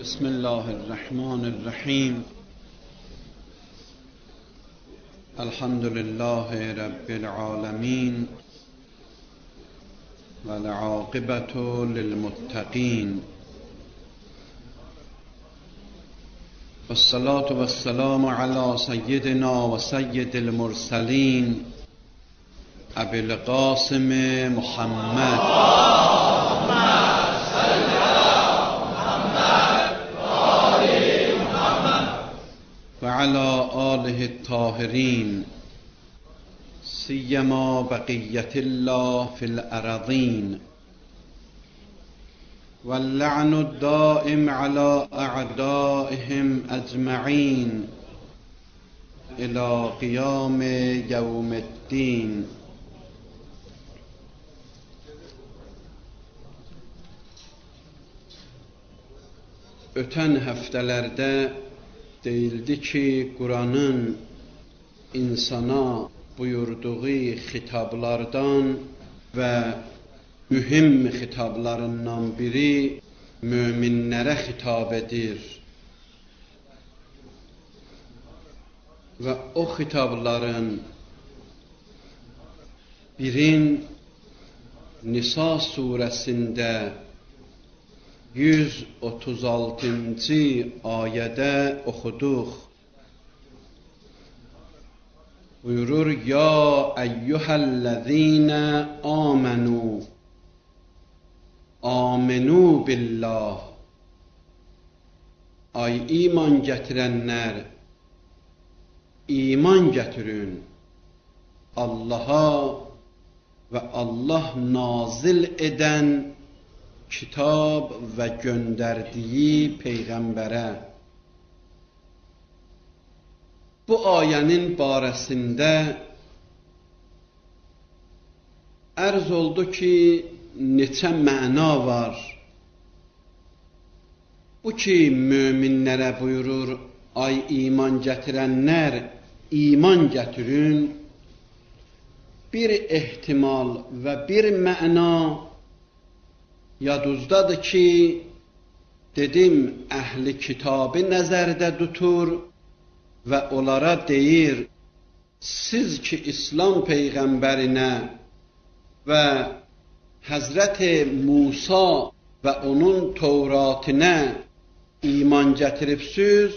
بسم الله الرحمن الرحیم. الحمد لله رب العالمین والعاقبة للمتقین والصلاة والسلام على سيدنا وسيد المرسلين أبي القاسم محمد وعلى آله الطاهرين سيما بقية الله في الأرضين واللعن الدائم على أعدائهم أجمعين إلى قيام يوم الدين. Ötən həftələrdə deyildi ki, Quranın insana buyurduğu xitablardan və mühüm xitablarından biri möminlərə xitab edir. Və o xitabların birin Nisa surəsində 136-cı ayədə oxuduq. Buyurur: Ya eyyuhəl-ləzīnə āmenū Āmenū billah. Ay iman gətirənlər, iman gətirin Allaha və Allah nazil edən kitab və göndərdiyi peyğəmbərə. Bu ayənin barəsində ərz oldu ki, neçə məna var. Bu ki, möminlərə buyurur, ay iman gətirənlər, iman gətirin. Bir ehtimal və bir məna yadınızdadır ki, dedim, əhli kitabı nəzərdə tutur və onlara deyir, siz ki, İslam peyğəmbərinə və Həzrəti Musa və onun Tövratına iman gətiribsiniz,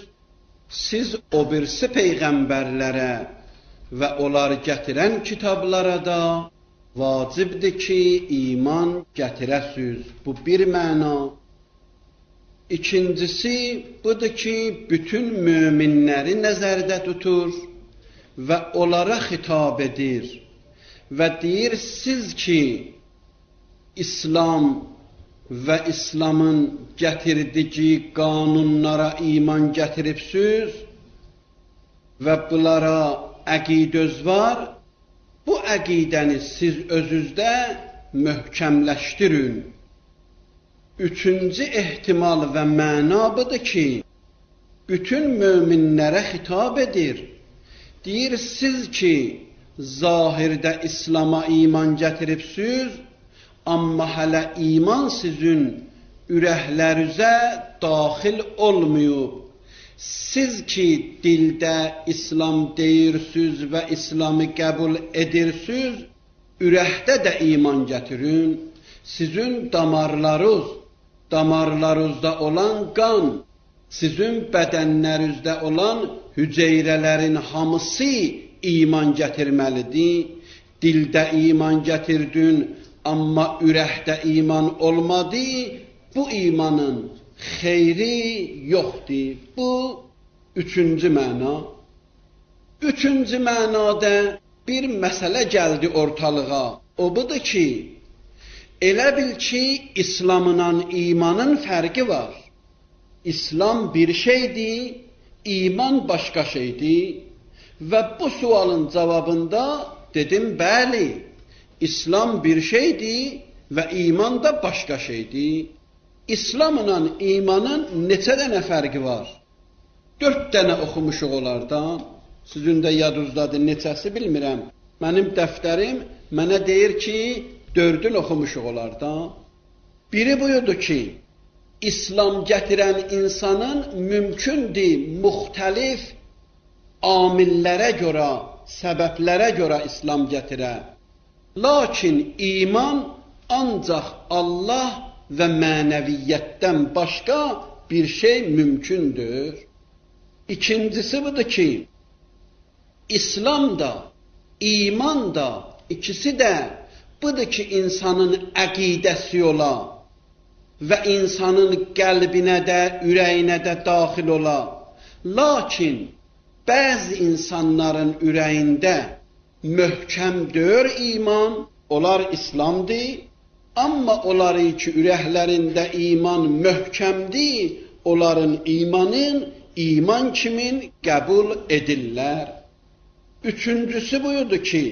siz o birisi peyğəmbərlərə və onlar gətirən kitablara da vacibdir ki, iman gətirəsiniz. Bu bir məna. İkincisi, budur ki, bütün möminləri nəzərdə tutur və onlara xitab edir və deyir, siz ki, İslam və İslamın gətirdiyi qanunlara iman gətiribsiniz və bunlara əqidəz var, bu əqidəni siz özünüzdə möhkəmləşdirin. Üçüncü ehtimal və məna budur ki, bütün möminlərə xitab edir. Deyir, siz ki, zahirdə İslama iman gətiribsiniz, amma hələ iman sizin ürəklərinizə daxil olmayıb. Siz ki, dildə İslam deyirsiniz və İslamı qəbul edirsiniz, ürəkdə də iman gətirin. Sizin damarlarınızda olan qan, sizin bədənlərinizdə olan hüceyrələrin hamısı iman gətirməlidir. Dildə iman gətirdin, amma ürəkdə iman olmadı, bu imanın xeyri yoxdur. Bu üçüncü məna. Üçüncü mənada bir məsələ gəldi ortalığa. O budur ki, elə bil ki, İslamla imanın fərqi var. İslam bir şeydir, iman başqa şeydir. Və bu sualın cavabında dedim, bəli, İslam bir şeydir və iman da başqa şeydir. İslamla imanın neçə dənə fərqi var? 4 dənə oxumuşuq onlardan. Sizin də yadınızdadır, neçəsi bilmirəm. Mənim dəftərim mənə deyir ki, 4'ünü oxumuşuq onlardan. Biri buyurdu ki, İslam gətirən insanın mümkündür müxtəlif amillərə görə, səbəblərə görə İslam gətirə. Lakin iman ancaq Allah və mənəviyyətdən başqa bir şey mümkündür. İkincisi budur ki, İslam da, iman da, ikisi də budur ki, insanın əqidəsi ola və insanın qəlbinə də, ürəyinə də daxil ola. Lakin bəzi insanların ürəyində möhkəmdir iman, onlar İslamdır, amma onların ki, ürəklərində iman möhkəmdir, onların imanın iman kimin qəbul edirlər. Üçüncüsü buyurdu ki,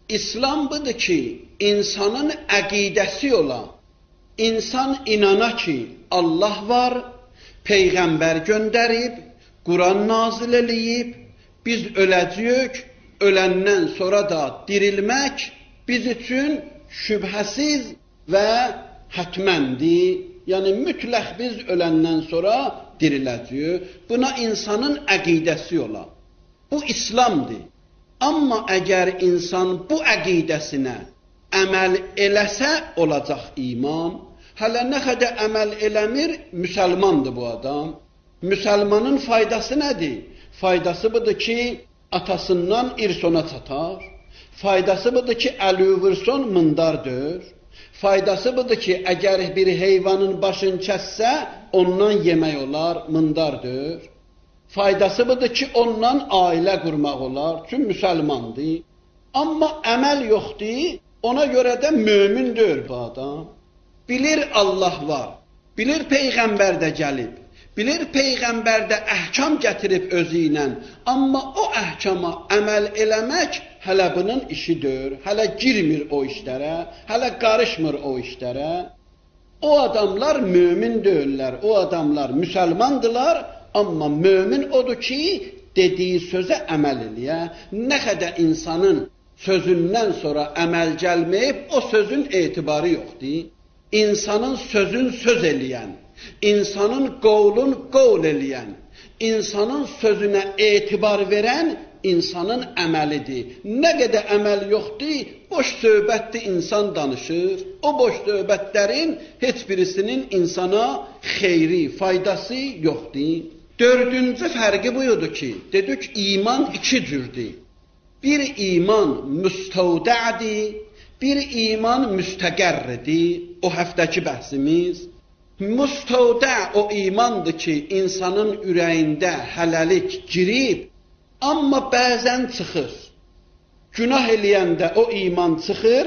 İslam budur ki, insanın əqidəsi ola. İnsan inana ki, Allah var, Peyğəmbər göndərib, Quran nazil eləyib, biz öləcəyik, öləndən sonra da dirilmək biz üçün şübhəsiz və hətməndir. Yəni, mütləq biz öləndən sonra diriləcəyik. Buna insanın əqidəsi ola. Bu İslamdır. Amma əgər insan bu əqidəsinə əməl eləsə, olacaq iman. Hələ nə qədər əməl eləmir, müsəlmandır bu adam. Müsəlmanın faydası nədir? Faydası budur ki, atasından irs ona çatar. Faydası budur ki, əli vursun mındardır. Faydası budur ki, əgər bir heyvanın başını kəssə, ondan yemək olar, mındardır. Faydası budur ki, ondan ailə qurmaq olar, çünki müsəlmandır. Amma əməl yoxdur, ona görə də mömindir bu adam. Bilir Allah var, bilir Peyğəmbər də gəlib, bilir Peyğəmbər də əhkam gətirib özü ilə, amma o əhkama əməl eləmək hələ bunun işidir, hələ girmir o işlərə, hələ qarışmır o işlərə. O adamlar mömin deyirlər, o adamlar müsəlmandılar, amma mömin odur ki, dediyi sözə əməl eləyə. Nə qədər insanın sözündən sonra əməl gəlməyib, o sözün etibarı yoxdur. İnsanın sözün söz eləyən, insanın qovlun qovl eləyən, insanın sözünə etibar verən insanın əməlidir. Nə qədər əməl yoxdur, boş söhbətdir insan danışır. O boş söhbətlərin heç birisinin insana xeyri, faydası yoxdur. Dördüncü fərqi buyurdu ki, dedik iman iki cürdür. Bir iman müstəvdədir, bir iman müstəqərridir. O həftəki bəhsimiz. Müstəvdə o imandır ki, insanın ürəyində hələlik girib, amma bəzən çıxır. Günah eləyəndə o iman çıxır,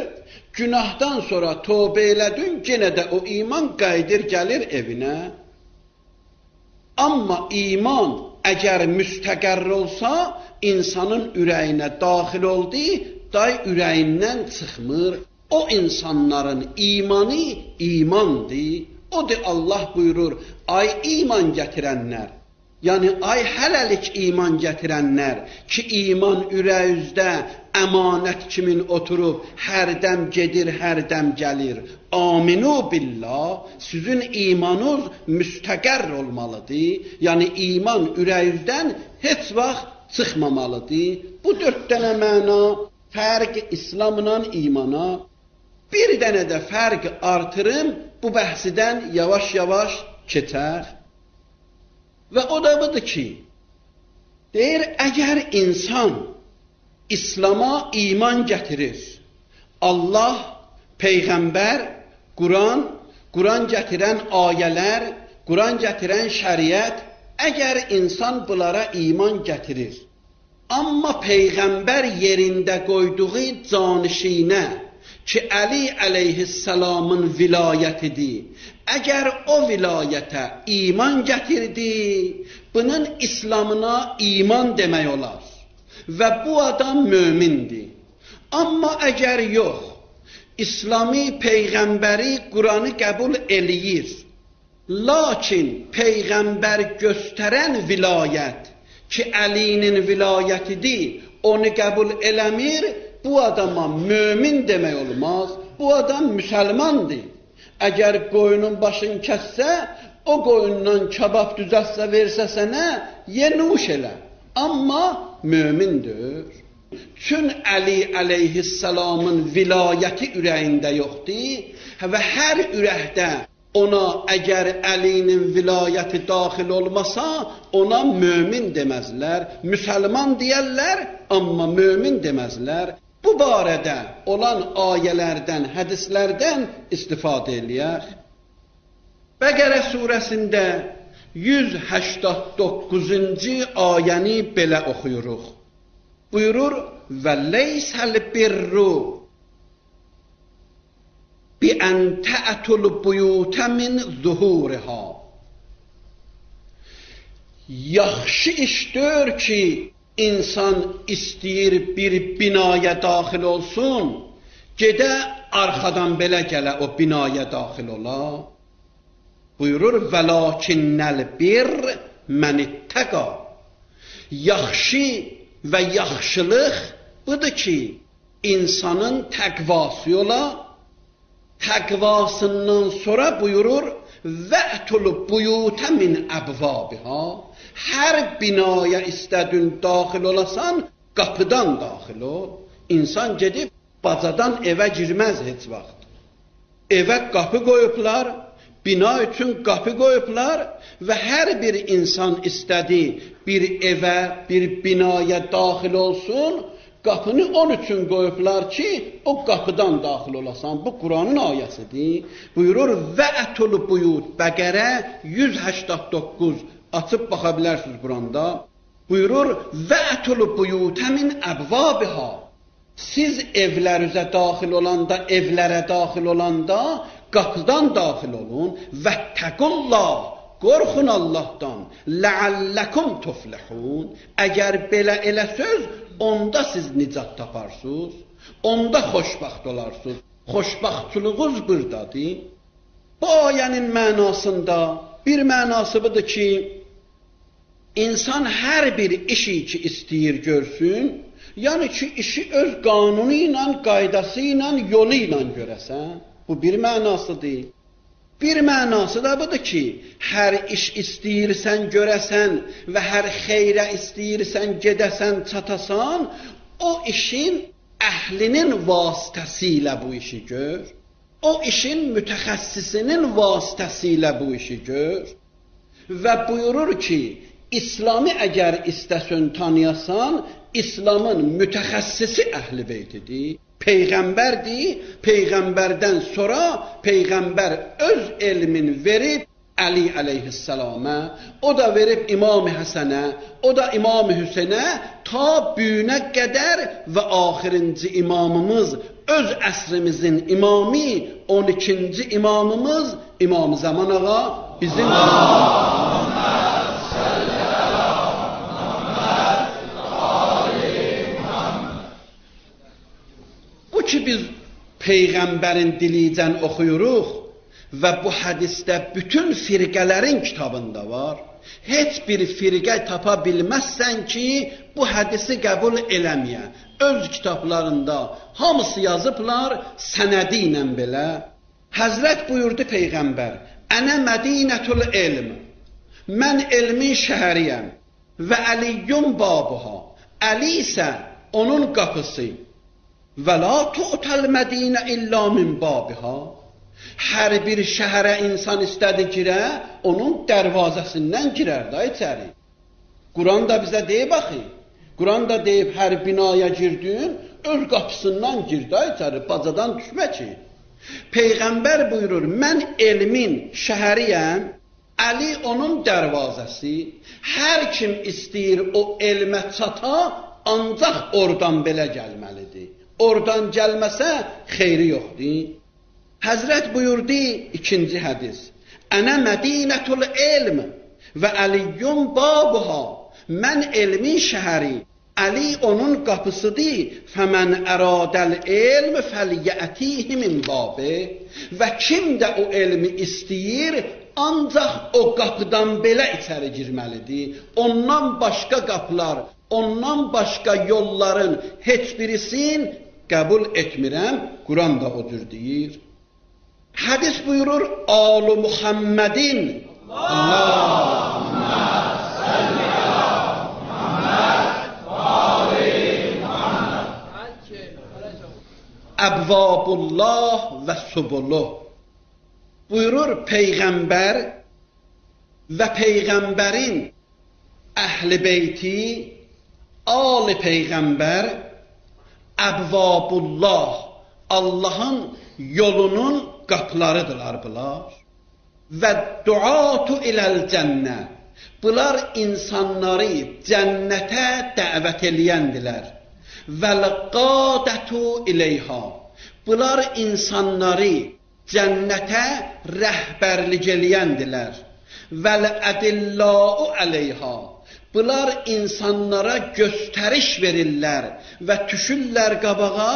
günahdan sonra tövbə elədin, yenə də o iman qayıdır, gəlir evinə. Amma iman əgər müstəqərr olsa, insanın ürəyinə daxil oldu, day ürəyindən çıxmır. O insanların imanı imandır. Odur Allah buyurur, ay iman gətirənlər. Yəni, ay hələlik iman gətirənlər ki, iman ürəyüzdə əmanət kimin oturub, hərdəm gedir, hərdəm gəlir. Aminu billah, sizin imanınız müstəqərr olmalıdır. Yəni, iman ürəyüzdən heç vaxt çıxmamalıdır. Bu dörd dənə məna, fərq İslamla imana. Bir dənə də fərq artırım, bu bəhsidən yavaş-yavaş keçər. Və o da budur ki, deyir, əgər insan İslama iman gətirir, Allah, Peyğəmbər, Quran gətirən ayələr, Quran gətirən şəriət, əgər insan bunlara iman gətirir, amma Peyğəmbər yerində qoyduğu canişinə, ki, Əli əleyhissalamın vilayətidir, əgər o vilayətə iman gətirdi, bunun İslamına iman demək olar və bu adam mömindir. Amma əgər yox, İslami Peyğəmbəri, Quranı qəbul eləyir, lakin Peyğəmbər göstərən vilayət, ki, Əlinin vilayətidir, onu qəbul eləmir, bu adama mömin demək olmaz, bu adam müsəlmandır. Əgər qoyunun başını kəssə, o qoyundan kabab düzəltsə versə sənə, ye nuş elə. Amma mömindir. Çün Əli əleyhissalamın vilayəti ürəyində yoxdur və hər ürəkdə ona əgər Əlinin vilayəti daxil olmasa, ona mömin deməzlər, müsəlman deyərlər, amma mömin deməzlər. Bu barədə olan ayələrdən, hədislərdən istifadə eləyək. Bəqərə surəsində 189-cu ayəni belə oxuyuruq. Buyurur, və leysəl birru bi ən tə'tul buyutə min zuhuriha. Yaxşı işdir ki, insan istəyir bir binaya daxil olsun, gedə arxadan belə gələ o binaya daxil ola. Buyurur, və lakinnəl bir mənittəqa. Yaxşı və yaxşılıq budur ki, insanın təqvası ola. Təqvasından sonra buyurur, və'tul buyutə min əbvabiha. Hər binaya istədin daxil olasan, qapıdan daxil ol. İnsan gedib bacadan evə girməz heç vaxt. Evə qapı qoyublar, bina üçün qapı qoyublar və hər bir insan istədi bir evə, bir binaya daxil olsun, qapını onun üçün qoyublar ki, o qapıdan daxil olasan. Bu Quranın ayəsidir. Buyurur, və'tul buyut, Bəqərə 189, açıb baxa bilərsiniz Quranda. Buyurur, və'tul buyutə min əbvabiha. Siz evlərinizə daxil olanda, evlərə daxil olanda, qapıdan daxil olun. Vəttəqullah, qorxun Allahdan. Ləalləkum tuflihun. Əgər belə eləsöz, onda siz nicat taparsınız. Onda xoşbaxt olarsınız. Xoşbaxtçılığınız buradadır. Bu ayənin mənasında bir mənası budur ki, insan hər bir işi ki istəyir görsün, yəni ki işi öz qanunu ilə, qaydası ilə, yolu ilə görəsən. Bu bir mənasıdır. Bir mənası da budur ki, hər iş istəyirsən görəsən və hər xeyrə istəyirsən gedəsən, çatasan, o işin əhlinin vasitəsilə bu işi gör. O işin mütəxəssisinin vasitəsilə bu işi gör. Və buyurur ki, İslamı əgər istəsən tanıyasan, İslamın mütəxəssisi əhl-i beytidir. Peyğəmbərdir, Peyğəmbərdən sonra Peyğəmbər öz elmin verib Əli əleyhissalama, o da verib İmam Həsənə, o da İmam Hüseynə, ta büyünə qədər və axırıncı imamımız, öz əsrimizin imamı, 12-ci imamımız İmam Zaman ağa bizim ki biz Peyğəmbərin dilicən oxuyuruq və bu hədisdə bütün firqələrin kitabında var. Heç bir firqə tapa bilməzsən ki, bu hədisi qəbul eləməyə. Öz kitablarında hamısı yazıblar sənədi ilə belə. Həzrət buyurdu Peyğəmbər, Ənə Mədinətul elm, mən elmin şəhəriyəm və Əliyyun babuha, Əli isə onun qapısı. Və la tu'tal Mədinə illa min babiha. Hər bir şəhərə insan istədi girə, onun dərvazəsindən girər da içəri. Quran da bizə deyib axı. Quran da deyib hər binaya girdin, öz qapısından gir da içəri, bacadan düşmə ki. Peyğəmbər buyurur, mən elmin şəhəriyəm, Əli onun dərvazəsi. Hər kim istəyir o elmə çata, ancaq oradan belə gəlməlidir. Oradan gəlməsə xeyri yoxdur. Həzrət buyurdu, ikinci hədis. Ənə Mədinətul elm və Əliyyun babuha. Mən elmin şəhəri, Əli onun qapısıdır. Fəmən ərədəl elm fəliyyətihi min babi. Və kim də o elmi istəyir, ancaq o qapıdan belə içəri girməlidir. Ondan başqa qapılar, ondan başqa yolların heç birisini qəbul etmirəm. Quran da odur deyir. Hədis buyurur, Alu Muhammedin Əbvabullah və subuluh. Buyurur Peyğəmbər və Peyğəmbərin əhl-i beyti, ali Peyğəmbər, Əbvabullah, Allahın yolunun qapılarıdırlar bunlar. Və duatu iləl cənnə, bunlar insanları cənnətə dəvət eləyəndilər. Vəl-qadətu iləyha, bunlar insanları cənnətə rəhbərlik eləyəndilər. Vəl-ədillau əleyha, bunlar insanlara göstəriş verirlər və düşürlər qabağa,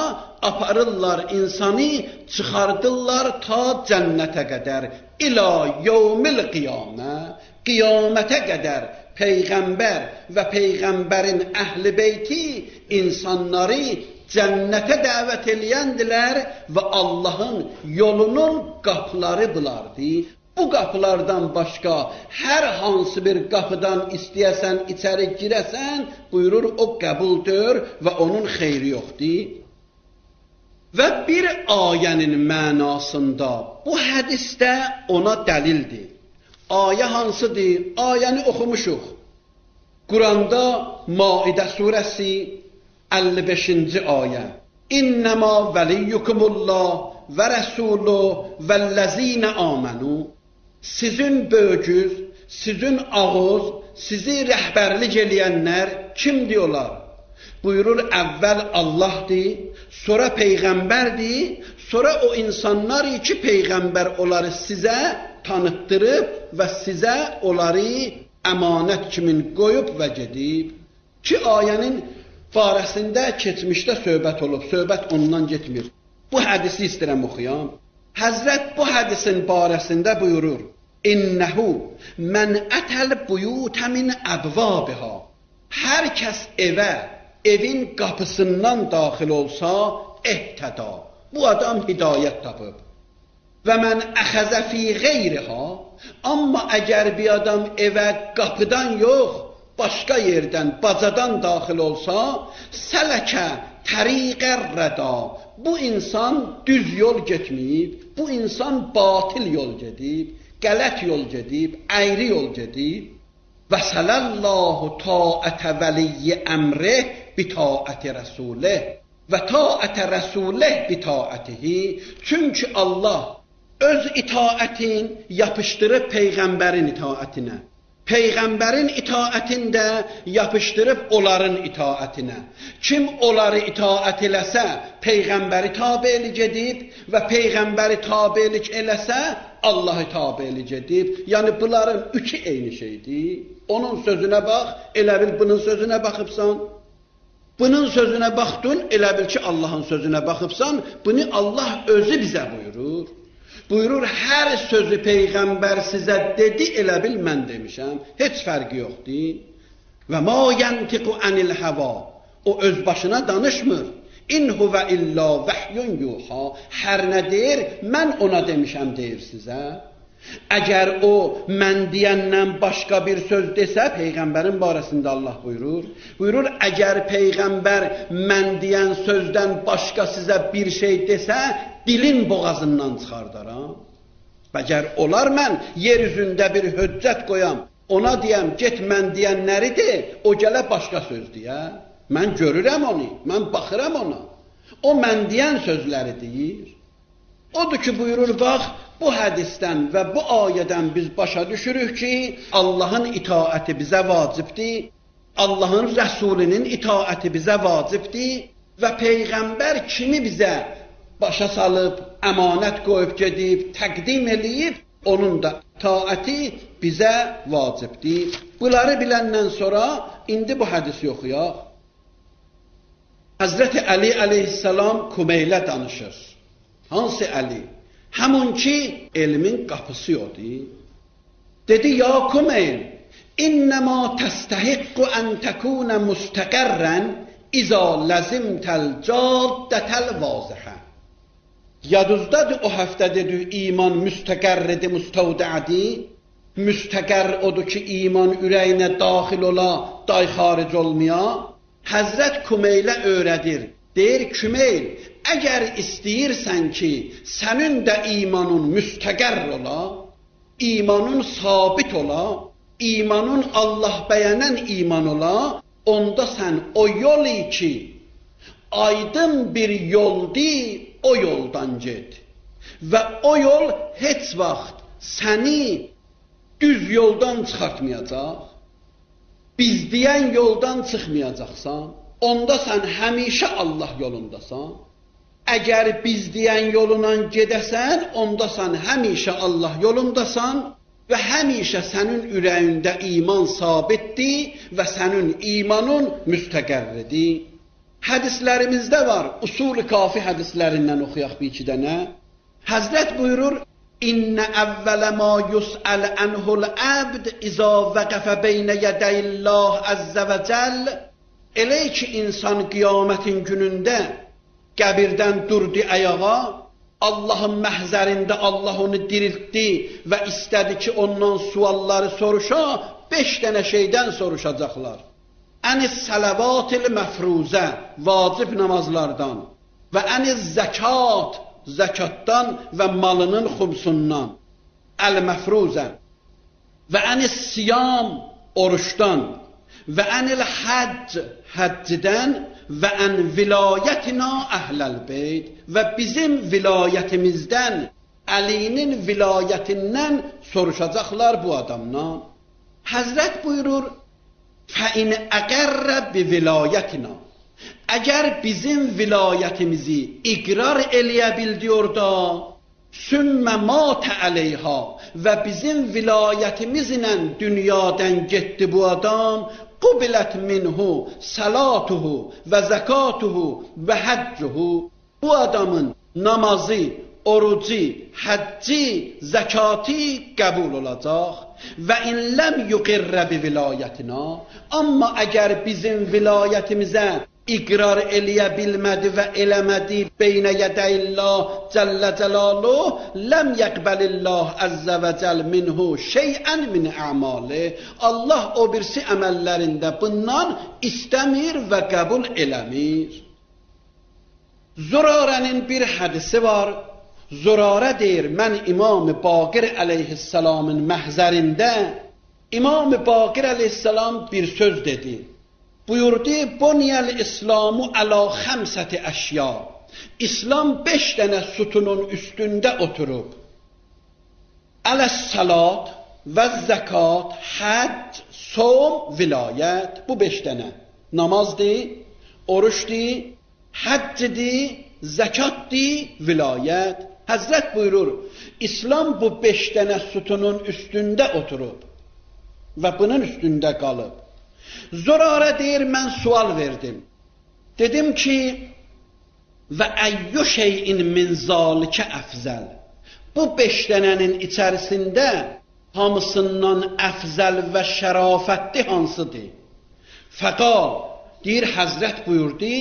aparırlar insanı, çıxardırlar ta cənnətə qədər. İlə yevmil qiyamə, qiyamətə qədər Peyğəmbər və Peyğəmbərin əhl-i beyti insanları cənnətə dəvət eləyəndilər və Allahın yolunun qapıları bulardı. Bu qapılardan başqa hər hansı bir qapıdan istəyəsən, içəri girəsən, buyurur o qəbuldur və onun xeyri yoxdur. Və bir ayənin mənasında bu hədisdə ona dəlildir. Ayə hansıdır? Ayəni oxumuşuq. Quranda Maidə surəsi 55-ci ayə. İnnəmə vəliyyukumullah və rəsuluh vəlləzinə amenu. Sizin böyücüz, sizin ağız, sizi rəhbərlik eləyənlər kimdir olar? Buyurur, əvvəl Allahdır, sonra Peyğəmbərdir, sonra o insanlar ki, Peyğəmbər onları sizə tanıtdırıb və sizə onları əmanət kimin qoyub və gedib. Ki, ayənin barəsində keçmişdə söhbət olub, söhbət ondan getmir. Bu hədisi istəyirəm oxuyam. Həzrət bu hədisin barəsində buyurur, İnnəhu mən ətəl buyutə min əbvabiha. Hər kəs evə, evin qapısından daxil olsa, ehtəda. Bu adam hidayət tapıb. Və mən əxəzə fi qeyriha. Amma əgər bir adam evə qapıdan yox, başqa yerdən, bacadan daxil olsa, sələkə təriqər rəda. Bu insan düz yol getməyib, bu insan batil yol gedib, qələt yol gedib, əyri yol gedib. Və sələllahu taətə vəliyyə əmrih bitaəti rəsulih və taətə rəsulih bitaətihi. Çünki Allah öz itaətin yapışdırıb Peyğəmbərin itaətinə. Peyğəmbərin itaətində yapışdırıb onların itaətinə. Kim onları itaət eləsə, Peyğəmbəri tabelik edib və Peyğəmbəri tabelik eləsə, Allahı tabelik edib. Yəni, bunların üçü eyni şeydir. Onun sözünə bax, elə bil bunun sözünə baxıbsan. Bunun sözünə baxdın, elə bil ki, Allahın sözünə baxıbsan. Bunu Allah özü bizə buyurur. Buyurur, hər sözü Peyğəmbər sizə dedi, elə bil mən demişəm. Heç fərqi yoxdur. Və ma yantiqu anil hava. O öz başına danışmır. İn huvə illa vəhyun yuha. Hər nə deyir, mən ona demişəm deyir sizə. Əgər o mən deyəndən başqa bir söz desə, Peyğəmbərin barəsində Allah buyurur. Buyurur, əgər Peyğəmbər mən deyən sözdən başqa sizə bir şey desə, dilin boğazından çıxardaram. Əgər olar mən yer üzündə bir höccət qoyam, ona deyəm, get mən deyənləri de, o gələ başqa söz deyə. Mən görürəm onu, mən baxıram ona. O mən deyən sözləri deyir. Odur ki, buyurur, bax, bu hədisdən və bu ayədən biz başa düşürük ki, Allahın itaəti bizə vacibdir, Allahın rəsulinin itaəti bizə vacibdir və Peyğəmbər kimi bizə başa salıb, əmanət qoyub gedib, təqdim eləyib, onun da itaəti bizə vacibdir. Bunları biləndən sonra indi bu hədisi oxuyaq. Həzrəti Əli əleyhissalam Kumeylə danışır. Hansı Əli? Həmun ki, elmin qapısı yoxdur. Dedi, ya Kumeyl, innəmə təstəhiqqu ən təkунə müstəqərrən izə ləzimtəl caddətəl vazihə. Yadınızdadır o həftə dedi, iman müstəqərridir, müstəvdədir. müstəqər odur ki, iman ürəyinə daxil ola, day xaric olmaya. Həzrət Kümeylə öyrədir. Deyir, Kümeyl, əgər istəyirsən ki, sənin də imanın müstəqər ola, imanın sabit ola, imanın Allah bəyənən iman ola, onda sən o yolu ki, aydın bir yoldi, o yoldan get. Və o yol heç vaxt səni düz yoldan çıxartmayacaq, biz deyən yoldan çıxmayacaqsan, onda sən həmişə Allah yolundasan. Əgər biz deyən yoluna gedəsən, onda sən həmişə Allah yolundasan və həmişə sənin ürəyində iman sabitdir və sənin imanın müstəqərridir. Hədislərimizdə var, Usul-i Kafi hədislərindən oxuyaq bir iki dənə. Həzrət buyurur, İnnə əvvələ ma yus'əl ənhul əbd izə vəqəfə beynə yədəyillah əzzə və cəll. Elə ki, insan qiyamətin günündə qəbirdən durdu ayağa, Allahın məhzərində Allah onu diriltdi və istədi ki, ondan sualları soruşa, 5 dənə şeydən soruşacaqlar. Əniz sələvatil məfruzə, vacib namazlardan və əniz zəkat, zəkatdan və malının xumsundan, əl-məfruzə və əniz siyam, oruçdan və ənil həcc, həccdən və ən vilayətina əhləl beyt və bizim vilayətimizdən, Əlinin vilayətindən soruşacaqlar bu adamdan. Həzrət buyurur, fəin əqərrə bi vilayətina, əgər bizim vilayətimizi iqrar eləyə bildi orada, sümmə matə əleyha və bizim vilayətimizlə dünyadan getdi bu adam, qubilət minhu salatuhu və zəkatuhu və həccuhu, bu adamın namazı, orucu, həcci, zəkatı qəbul olacaq və inləm yuqirrə bi vilayətina, amma əgər bizim vilayətimizə iqrar eləyə bilmədi və eləmədi beynə yədəyillah cəllə cəlaluh, ləm yəqbəlillah əzzə və cəl minhu şeyən min əmali. Allah o birisi əməllərində bundan istəmir və qəbul eləmir. Zürarənin bir hədisi var. Zürarə deyir, mən İmam-ı Baqir əleyhissalamın məhzərində İmam-ı Baqir əleyhissalam bir söz dedi. Buyurdu, Buniyəl İslamu əla xəmsəti əşya. İslam 5 dənə sütunun üstündə oturub. Ələs-salat və zəkat, həcc, som, vilayət. Bu 5 dənə. Namazdır, oruçdur, həccdir, zəkatdir, vilayət. Həzrət buyurur, İslam bu 5 dənə sütunun üstündə oturub və bunun üstündə qalıb. Zürarə deyir, mən sual verdim. Dedim ki, və əyyü şeyin min zalikə əfzəl. Bu 5 dənənin içərisində hamısından əfzəl və şərafətli hansıdır? Fəqal, deyir, Həzrət buyurdu,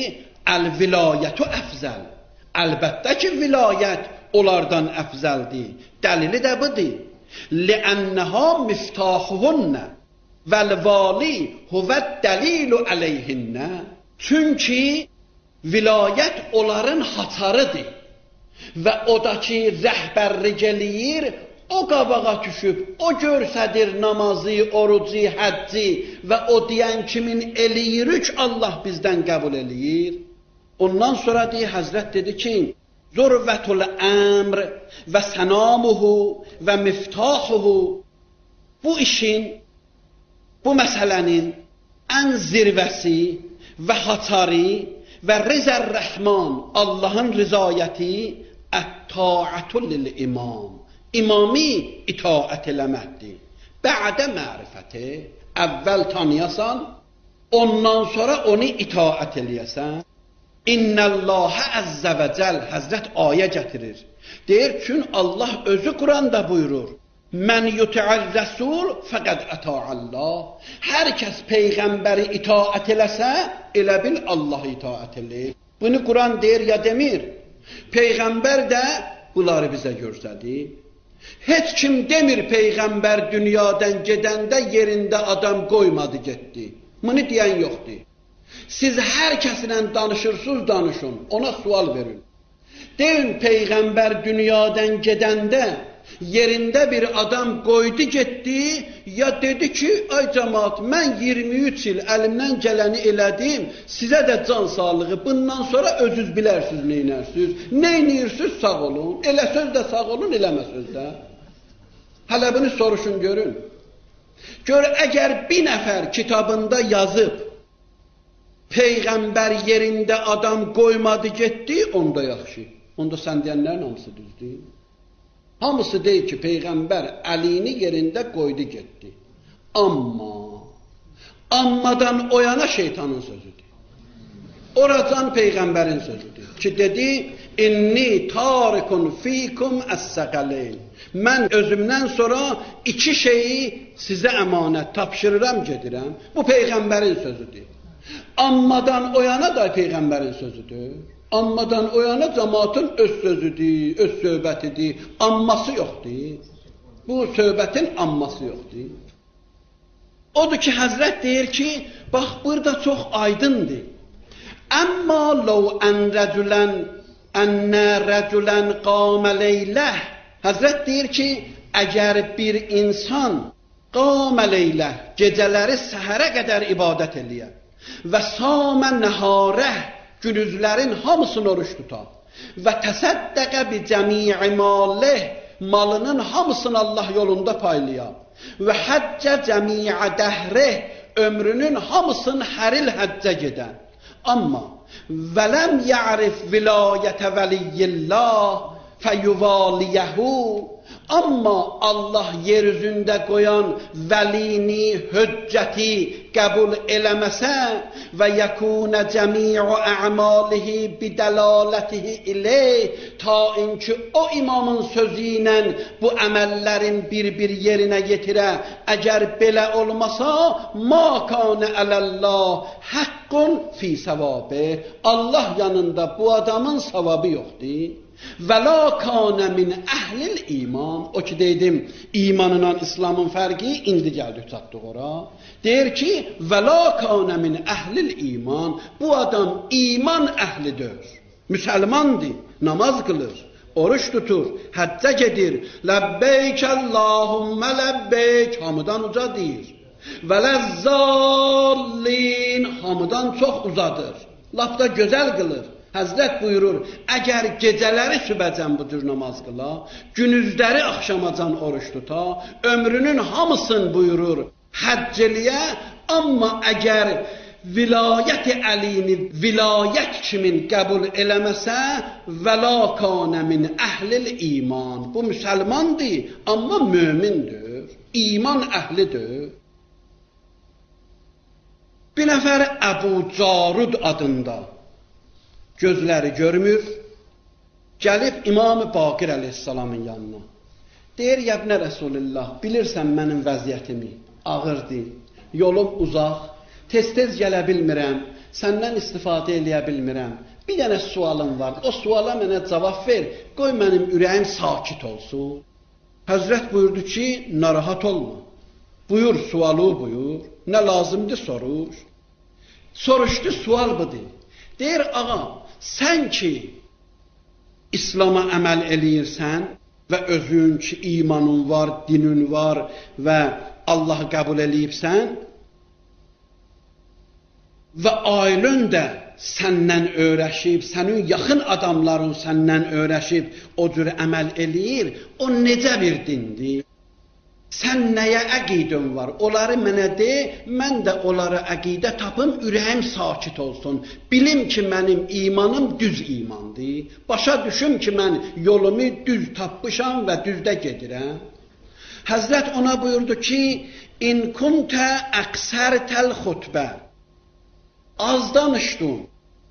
əl-vilayətü əfzəl. Əlbəttə ki, vilayət onlardan əfzəldir. Dəlili də budur. Ləənnəhə miftahuhunnə vəl-vali huvəd dəlilu əleyhinnə. Çünki vilayət onların haçarıdır və o da ki, rəhbərlik eləyir, o qabağa düşüb, o görsədir namazı, orucu, həcci və o deyən kimin eləyirik, Allah bizdən qəbul eləyir. Ondan sonra deyir, Həzrət dedi ki, zurvətul əmr və sənamuhu və miftahuhu, bu işin, bu məsələnin ən zirvəsi və haçarı və rizər-rəhman, Allahın rizayəti, ət-taətul lil-imam. İmami itaət eləməkdir. Bə'də mərifəti, əvvəl tanıyasan, ondan sonra onu itaət eləyəsən. İnnəlləhə əzzə və cəl, Həzrət ayə gətirir. Deyir, çünki Allah özü Quranda buyurur, mən yuti'ir rəsul fəqəd əta'allah. Hər kəs Peyğəmbəri itaət eləsə, elə bil Allah itaət eləyir. Bunu Quran deyir ya demir. Peyğəmbər də bunları bizə göstərdi. Heç kim demir Peyğəmbər dünyadan gedəndə yerində adam qoymadı, getdi. Bunu deyən yoxdur. Siz hər kəslə danışırsınız, danışın, ona sual verin. Deyin Peyğəmbər dünyadan gedəndə yerində bir adam qoydu getdi, ya dedi ki, ay cəmaat, mən 23 il əlimdən gələni elədim, sizə də can sağlığı, bundan sonra özünüz bilərsiniz, neynərsiniz, neynirsiniz, sağ olun, elə söz də sağ olun, eləmə söz də. Hələ bunu soruşun, görün. Gör, əgər bir nəfər kitabında yazıb, Peyğəmbər yerində adam qoymadı, getdi, onda yaxşı. Onda sən deyənlərin hamısı düzdür. Hamısı deyir ki, Peyğəmbər əlini yerində qoydu, getdi. Ammadan o yana şeytanın sözüdür. Oracan Peyğəmbərin sözüdür. Ki dedi, inni tarikun fikum əs-səqələyn. Mən özümdən sonra iki şeyi sizə əmanət tapşırıram, gedirəm. Bu Peyğəmbərin sözüdür. Ammadan o yana da Peyğəmbərin sözüdür. Ammadan o yana cəmaatın öz sözüdür, öz söhbətidir, amması yoxdur. Bu söhbətin amması yoxdur. Odur ki, Həzrət deyir ki, bax, burada çox aydındır. Əmma ləv ənnə rəculən qamə leyləh. Həzrət deyir ki, əgər bir insan qamə leyləh, gecələri səhərə qədər ibadət eləyər və samə nəhərəh, günüzlərin hamısını oruç tutar və təsəddəqə bi cəmi'i malih, malının hamısını Allah yolunda paylayar və həccə cəmi'i dəhrih, ömrünün hamısını hər il həccə gedən. Amma vələm ya'rif vilayətə vəliyyillah fəyuvaliyəhu, amma Allah yer üzündə qoyan vəlini, höccəti qəbul eləməsə və yəkunə cəmi'u ə'malihi bidəlalətihi ileyh, ta inki o imamın sözü ilə bu əməllərin bir yerinə yetirə, əgər belə olmasa, ma kanə ələllah haqqun fi savabı, Allah yanında bu adamın savabı yoxdur. Və la kanə min əhlil iman, o ki deydim, imanla İslamın fərqi, indi gəldik çatdıq ora. Deyir ki, və la kanə min əhlil iman, bu adam iman əhlidir, müsəlmandır, namaz qılır, oruç tutur, həccə gedir, ləbbeyk Allahümmə ləbbeyk, hamıdan uca deyir. Və ləzzallin, hamıdan çox uzadır, laf da gözəl qılır. Həzrət buyurur, əgər gecələri sübəcən bu cür namaz qıla, günüzləri axşamacan oruç tuta, ömrünün hamısını buyurur həcc eləyə, amma əgər vilayət-i əlini vilayət kimin qəbul eləməsə, və la kanə min əhlil iman, bu müsəlmandır, amma mömindir, iman əhlidir. Bir nəfər Əbu Carud adında, gözləri görmür, gəlib İmam-ı Baqir əleyhissalamın yanına. Deyir, yəbnə Rəsulillah, bilirsən mənim vəziyyətimi, ağırdır, yolum uzaq, tez-tez gələ bilmirəm, səndən istifadə eləyə bilmirəm. Bir dənə sualım var, o suala mənə cavab ver, qoy mənim ürəyim sakit olsun. Həzrət buyurdu ki, narahat olma, buyur, sualı buyur, nə lazımdır soruş. Soruşdu, sual budur. Deyir, ağa, sən ki İslama əməl eləyirsən və özün ki imanın var, dinin var və Allahı qəbul eləyibsən və ailən də səndən öyrəşib, sənin yaxın adamların səndən öyrəşib o cür əməl eləyir, o necə bir dindir? Sən nəyə əqidin var? Onları mənə de, mən də onlara əqidə tapım, ürəyim sakit olsun. Bilim ki, mənim imanım düz imandır. Başa düşüm ki, mən yolumu düz tapmışam və düzdə gedirəm. Həzrət ona buyurdu ki, in kuntə əqsərtəl xutbə, az danışdın,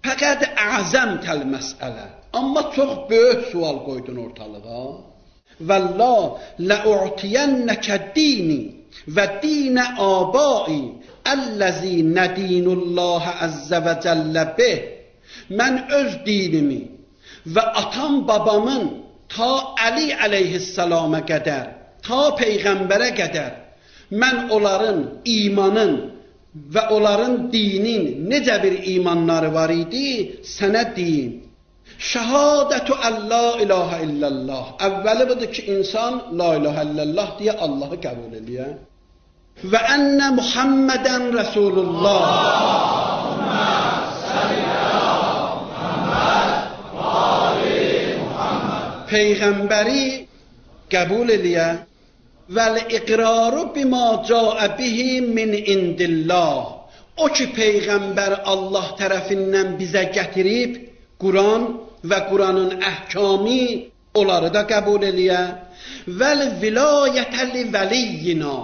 fəqəd əzəmtəl məsələ, amma çox böyük sual qoydun ortalığa. Vəllah, ləu'tiyənnəkə dini və dinə abai əlləzi nədinullahə əzzə və cəllə bih. Mən öz dinimi və atam babamın ta Ali əleyhissalama qədər, ta Peyğəmbərə qədər mən onların imanın və onların dinin necə bir imanları var idi, sənə deyim. Şəhadətü əllə ilahə illallah. Əvvəli budur ki, insan la ilahə illallah deyə Allahı qəbul eləyə. Və ənə Muhammədən Rəsulullah. Allahümmə səlli ələ Muhamməd və ali Muhamməd. Peyğəmbəri qəbul eləyə. Vəl-iqraru bima cəə bihi min indillah. O ki, Peyğəmbər Allah tərəfindən bizə gətirib, Quran və Quranın əhkamı, onları da qəbul eləyə. Vəl-vilayətəli vəliyyina.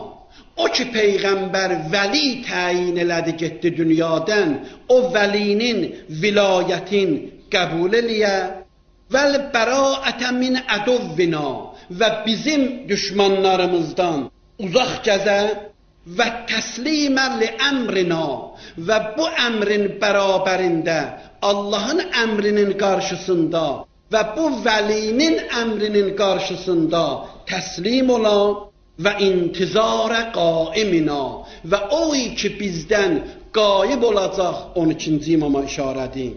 O ki, Peyğəmbər vəli təyin elədi, getdi dünyadan, o vəlinin vilayətin qəbul eləyə. Vəl-bəraətə min əduvvina. Və bizim düşmanlarımızdan uzaq gəzə və təslimən li əmrina və bu əmrin bərabərində Allahın əmrinin qarşısında və bu vəlinin əmrinin qarşısında təslim ola və intizarə qaimina və o ki bizdən qayib olacaq, 12-ci imama işarədir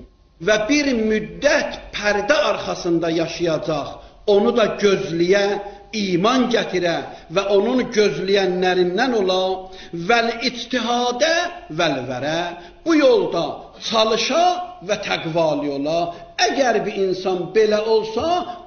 və bir müddət pərdə arxasında yaşayacaq, onu da gözləyə, iman gətirə və onun gözləyənlərindən ola vəl-ictihadə vəl-vərə, bu yolda çalışa və təqvalı ola. Əgər bir insan belə olsa,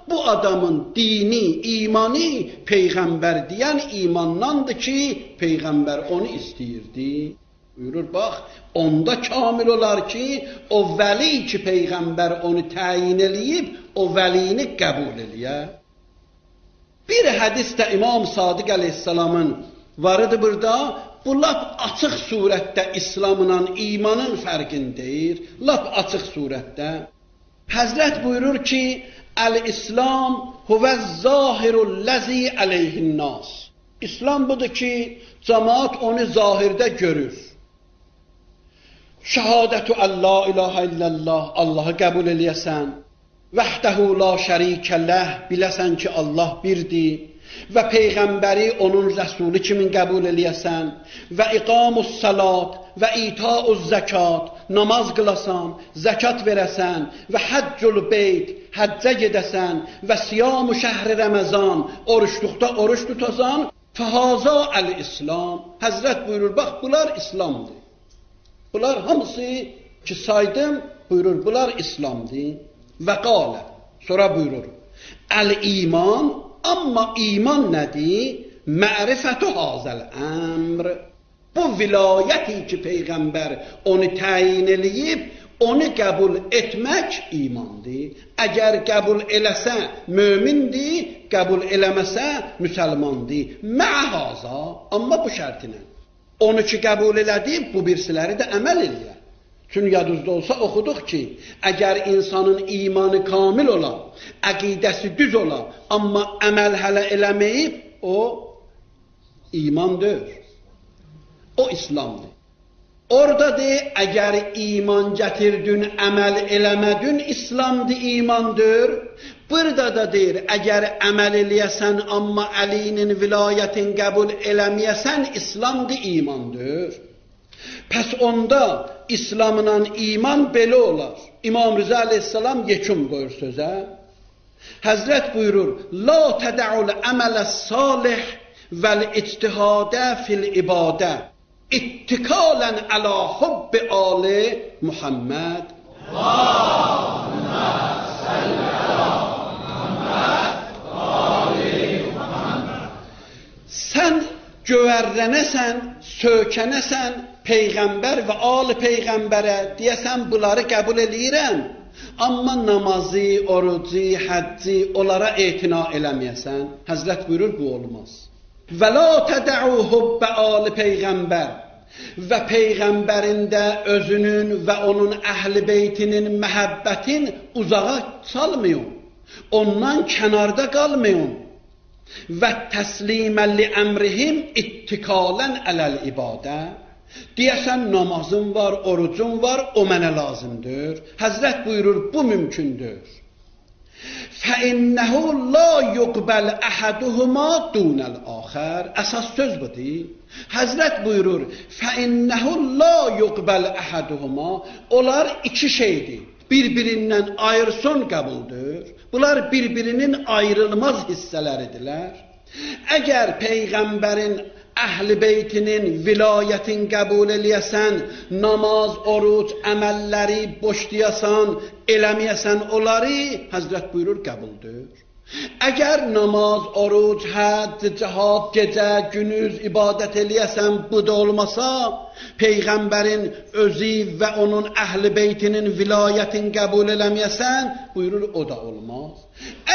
bu adamın dini, imanı Peyğəmbər deyən imandandır ki, Peyğəmbər onu istəyirdi. Buyurur, bax, onda kamil olar ki, o vəli ki, Peyğəmbər onu təyin eləyib, o vəlini qəbul eləyə. Bir hədisdə İmam Sadiq əleyhissalamın varıdır burada, bu lap açıq surətdə İslamla imanın fərqini deyir, lap açıq surətdə. Həzrət buyurur ki, Əl-İslam huvəz-zahirul-ləzi əleyhin-nas. İslam budur ki, cəmaat onu zahirdə görür. Şəhadətü əllə ilahə illallah, Allahı qəbul eləyəsən. Vəhdəhu la şərikə ləh, biləsən ki, Allah birdir. Və Peyğəmbəri onun rəsulu kimi qəbul eləyəsən. Və iqamus salat və itauz zəkat, namaz qılasan, zəkat verəsən. Və həccül beyt, həccə gedəsən. Və siyamu şəhri Rəməzan, oruçluqda oruç tutasan. Fəhaza əl-İslam. Həzrət buyurur, bax, bunlar İslamdır. Bunlar hamısı ki saydım, buyurur, bunlar İslamdır. Və qalə, sonra buyurur, əl-iman, amma iman nədir? Mərifətü hazəl əmr. Bu vilayəti ki, Peyğəmbər onu təyin eləyib, onu qəbul etmək imandır. Əgər qəbul eləsə, mömindir, qəbul eləməsə, müsəlmandır. Mə'haza, amma bu şərtinə. Onu ki, qəbul elədi, bu birisiləri də əməl eləyər. Çünki yadınızda olsa oxuduq ki, əgər insanın imanı kamil ola, əqidəsi düz ola, amma əməl hələ eləməyib, o imandır. O İslamdır. Orada de, əgər iman gətirdin, əməl eləmədin, İslamdır, imandır. Burada da deyir, əgər əməl eləyəsən, amma əlinin vilayətin qəbul eləməyəsən, İslamdır, imandır. Pəs onda İslamla iman belə olar. İmam Rıza aleyhissalam yekun qoyur sözə. Həzrət buyurur, la tədəul əmələ salih vəl-ictihadə fil-ibadə ittikalən əla hubbi ali Muhammed. Allahümmə səlli əla Muhammed ali Muhammed. Sən gövərlənəsən, sökənəsən Peyğəmbər və ali Peyğəmbərə, deyəsən bunları qəbul eləyirəm, amma namazı, orucu, həcci, onlara etina eləməyəsən. Həzrət buyurur, bu olmaz. Və la tədəu hubbə ali Peyğəmbər və Peyğəmbərində özünün və onun əhl-i beytinin məhəbbətin uzağa salmayın, ondan kənarda qalmayın. Və təsliməlli əmrihim ittikalən ələl-ibadə. Deyəsən namazın var, orucun var, o mənə lazımdır. Həzrət buyurur, bu mümkündür. فَإِنَّهُ لَا يُقْبَلْ أَحَدُهُمَا دُونَ الْآخَرِ. Əsas söz budur. Həzrət buyurur, فَإِنَّهُ لَا يُقْبَلْ أَحَدُهُمَا. Onlar iki şeydir. Bir-birindən ayrılsın qəbuldur. Bunlar bir-birinin ayrılmaz hissələridirlər. Əgər Peyğəmbərin Əhl-i Beytinin vilayətin qəbul eləyəsən, namaz, oruc, əməlləri boşlayasan, eləməyəsən onları, Həzrət buyurur, qəbuldur. Əgər namaz, oruc, həcc, cihad, gecə, günüz ibadət eləyəsən, bu da olmasa, Peyğəmbərin özü və onun Əhl-i Beytinin vilayətin qəbul eləməyəsən, buyurur, o da olmaz.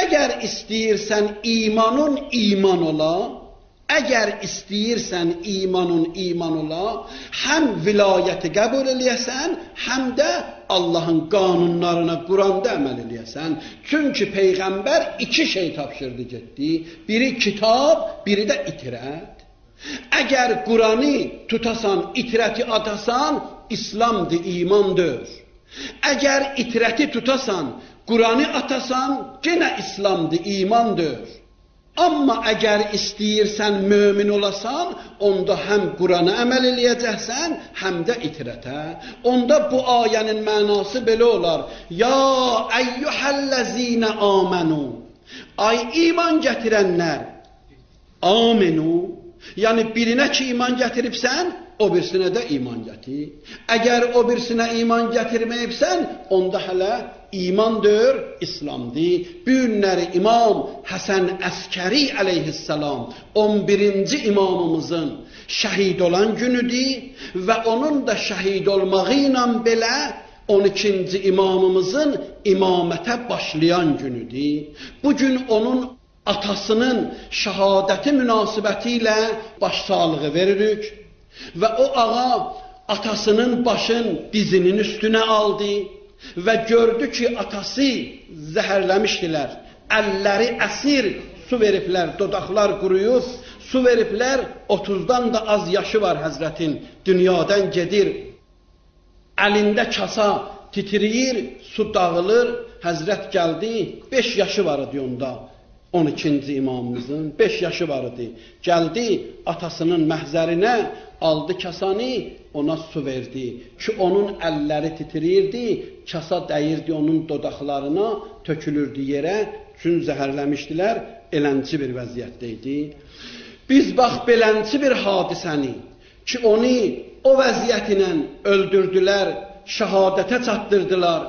Əgər istəyirsən imanın iman ola, əgər istəyirsən imanın iman ola, həm vilayəti qəbul eləyəsən, həm də Allahın qanunlarına, Quranda əməl eləyəsən. Çünki Peyğəmbər iki şey tapşırdı getdi. Biri kitab, biri də itirət. Əgər Quranı tutasan, itirəti atasan, İslamdır, imandır. Əgər itirəti tutasan, Quranı atasan, yenə İslamdır, imandır. Amma əgər istəyirsən mömin olasan, onda həm Qurana əməl eləyəcəksən, həm də itirətə. Onda bu ayənin mənası belə olar. Ya əyyuhəl-ləzinə amenu. Ay iman gətirənlər. Amenu. Yəni birinə ki iman gətiribsən, o birisinə də iman gətir. Əgər o birisinə iman gətirməyibsən, onda hələ imandır, İslamdır. Bu günləri İmam Həsən Əskəri əleyhissalam 11-ci imamımızın şəhid olan günüdür və onun da şəhid olmağı ilə belə 12-ci imamımızın imamətə başlayan günüdür. Bugün onun atasının şəhadəti münasibəti ilə başsağlığı veririk və o ağa atasının başın dizinin üstünə aldı və gördü ki, atası zəhərləmişdilər. Əlləri əsir, su veriblər, dodaqlar quruyub, su veriblər, 30-dan da az yaşı var Həzrətin, dünyadan gedir. Əlində kasa titriyir, su dağılır, Həzrət gəldi, 5 yaşı var idi onda. 12-ci imamımızın 5 yaşı var idi. Gəldi atasının məhzərinə, aldı kasanı, ona su verdi ki, onun əlləri titriyirdi, kasa dəyirdi onun dodaqlarına, tökülürdü yerə, çünki zəhərləmişdilər, elənci bir vəziyyətdə idi. Biz bax, belənci bir hadisəni ki, onu o vəziyyətinə öldürdülər, şəhadətə çatdırdılar.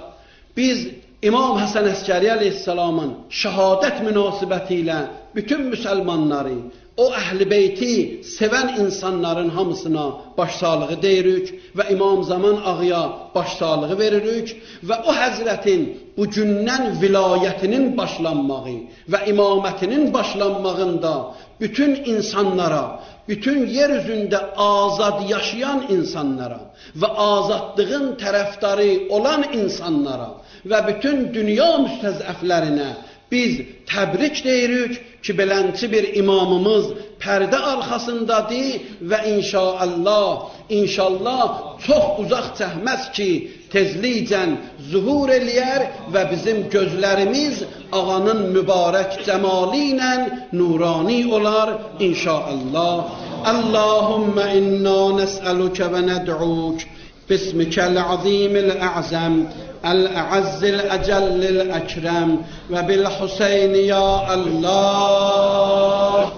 Biz İmam Həsən Əskəri əleyhissalamın şəhadət münasibəti ilə bütün müsəlmanları, o Əhl-i Beyti sevən insanların hamısına başsağlığı deyirik və İmam Zaman ağaya başsağlığı veririk və o Həzrətin bu gündən vilayətinin başlanmağı və imamətinin başlanmağında bütün insanlara, bütün yer üzündə azad yaşayan insanlara və azadlığın tərəfdarı olan insanlara və bütün dünya müstəzəflərinə biz təbrik deyirik ki, belənçi bir imamımız pərdə arxasındadır və inşallah çox uzaq çəkməz ki, tezlikcən zuhur eləyər və bizim gözlərimiz ağanın mübarək cəmalı ilə nurani olar inşallah. Allahümmə inna nəsəlükə və nəd'uk bismikəl azimil ə'zəm الأعز الأجل الأكرم وبالحسين يا الله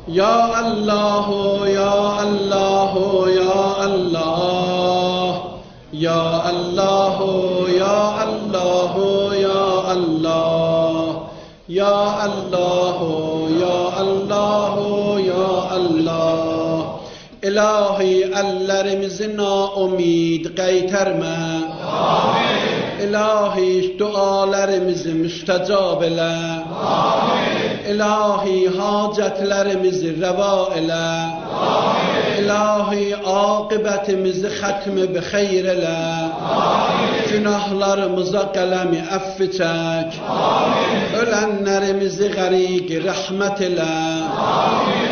يا الله يا الله يا الله يا الله يا الله يا الله يا الله يا الله يا الله İlahi əllərimizi naumid qaytarma. Amin. İlahi dualarımızı müstəcab elə. Amin. İlahi hacetlerimizi reva ile. İlahi akıbetimizi hatmi bi hayr ile. Günahlarımıza kalemi affi çek. Ölenlerimizi garik rahmet ile.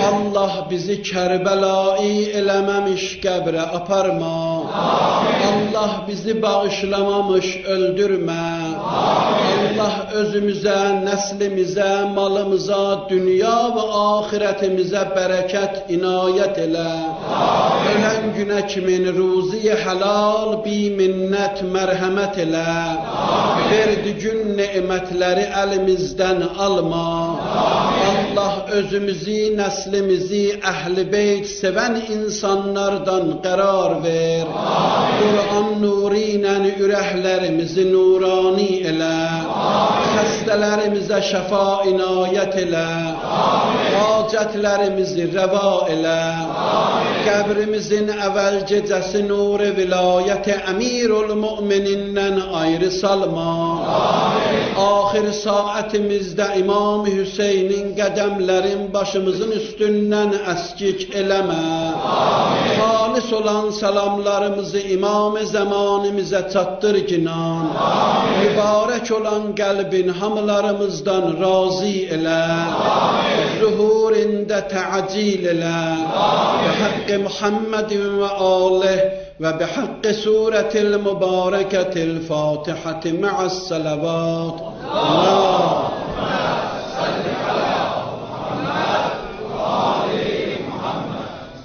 Allah bizi Kerbelai elememiş kabre aparma. Allah bizi bağışlamamış öldürme. Allah özümüze, neslimize, malımıza, dünya ve ahiretimize bereket inayet ile. Ölen güne kimin ruzi helal bi minnet merhamet ile. Verdi gün nimetleri elimizden alma. Allah özümüzü, neslimizi, ehl-i beyt seven insanlardan karar ver. Kur'an nuriyle ürəklərimizi nurani elə. Xəstələrimize şəfa inayət elə. Hacətlərimizi rəva elə. Qəbrimizin əvvəl gecəsi nur-i vilayət əmirul müminindən ayrı salma. Ahir saatimizdə İmam Hüseynin qədəmlərin başımızın üstündən əskik eləmə. Halis olan salamlarımızı İmam-ı zamanımıza çatdır kinan. Mübarek olan kalbin hamlarımızdan razı ile. Zuhurinde teacil ile. Bihakkı Muhammedin ve alih ve bihakkı suretil mübareketil Fatihati ma'as salavat. Allah.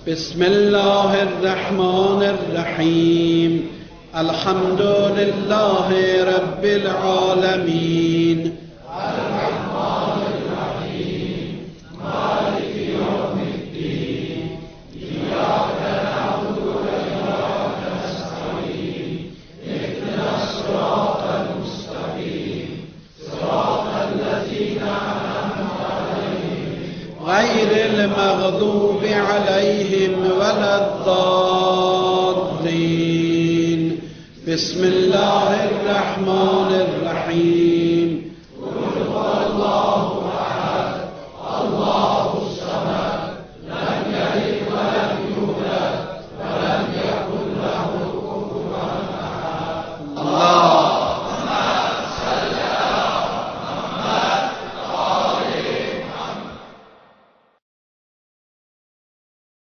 بسم الله الرحمن الرحيم الحمد لله رب العالمين الرحمن الرحيم مالك يوم الدين إياك نعبد وإياك نستعين اهدنا الصراط المستقيم صراط الذين أنعمت عليهم غير المغضوب عليهم ولا الضالين بسم الله الرحمن الرحيم